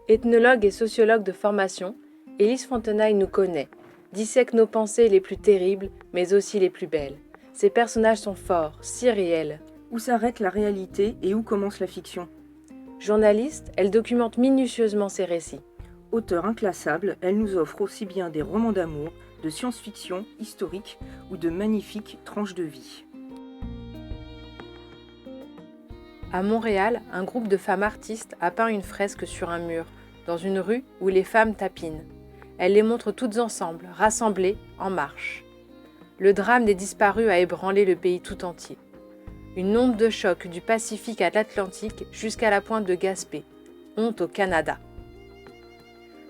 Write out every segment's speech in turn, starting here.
Ethnologue et sociologue de formation, Élise Fontenaille nous connaît, dissèque nos pensées les plus terribles, mais aussi les plus belles. Ses personnages sont forts, si réels. Où s'arrête la réalité et où commence la fiction ? Journaliste, elle documente minutieusement ses récits. Auteure inclassable, elle nous offre aussi bien des romans d'amour, de science-fiction, historique ou de magnifiques tranches de vie. À Montréal, un groupe de femmes artistes a peint une fresque sur un mur, dans une rue où les femmes tapinent. Elle les montre toutes ensemble, rassemblées, en marche. Le drame des disparus a ébranlé le pays tout entier. Une onde de choc du Pacifique à l'Atlantique jusqu'à la pointe de Gaspé. Honte au Canada.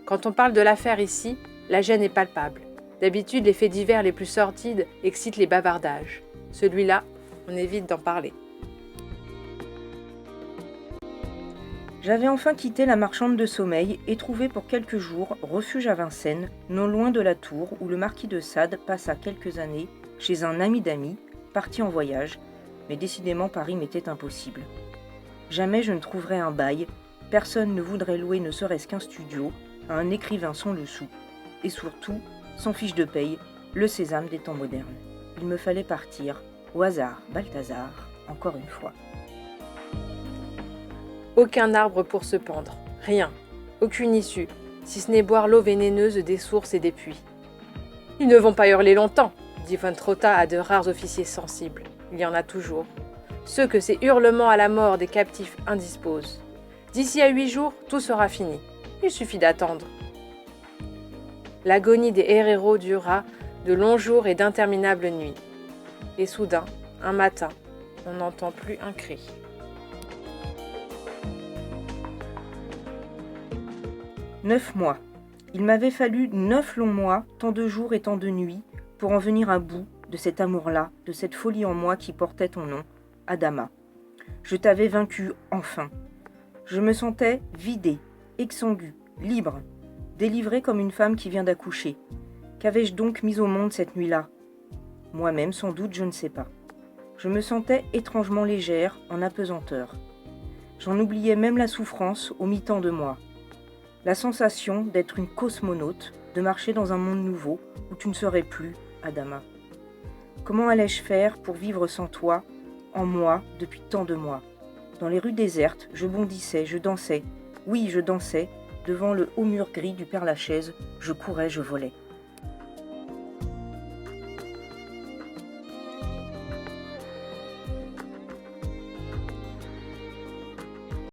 Quand on parle de l'affaire ici, la gêne est palpable. D'habitude, les faits divers les plus sordides excitent les bavardages. Celui-là, on évite d'en parler. J'avais enfin quitté la marchande de sommeil et trouvé pour quelques jours refuge à Vincennes, non loin de la tour où le marquis de Sade passa quelques années chez un ami d'amis, parti en voyage, mais décidément Paris m'était impossible. Jamais je ne trouverais un bail, personne ne voudrait louer ne serait-ce qu'un studio à un écrivain sans le sou, et surtout, sans fiche de paye, le sésame des temps modernes. Il me fallait partir, au hasard, Balthazar, encore une fois. Aucun arbre pour se pendre, rien, aucune issue, si ce n'est boire l'eau vénéneuse des sources et des puits. « Ils ne vont pas hurler longtemps », dit von Trotta à de rares officiers sensibles. Il y en a toujours. Ceux que ces hurlements à la mort des captifs indisposent. D'ici à 8 jours, tout sera fini. Il suffit d'attendre. L'agonie des héros dura de longs jours et d'interminables nuits. Et soudain, un matin, on n'entend plus un cri. 9 mois. Il m'avait fallu 9 longs mois, tant de jours et tant de nuits, pour en venir à bout de cet amour-là, de cette folie en moi qui portait ton nom, Adama. Je t'avais vaincu enfin. Je me sentais vidée, exsangue, libre, délivrée comme une femme qui vient d'accoucher. Qu'avais-je donc mis au monde cette nuit-là ? Moi-même, sans doute, je ne sais pas. Je me sentais étrangement légère, en apesanteur. J'en oubliais même la souffrance au mi-temps de moi. La sensation d'être une cosmonaute, de marcher dans un monde nouveau où tu ne serais plus, Adama. Comment allais-je faire pour vivre sans toi, en moi, depuis tant de mois ? Dans les rues désertes, je bondissais, je dansais. Oui, je dansais. Devant le haut mur gris du Père-Lachaise, je courais, je volais.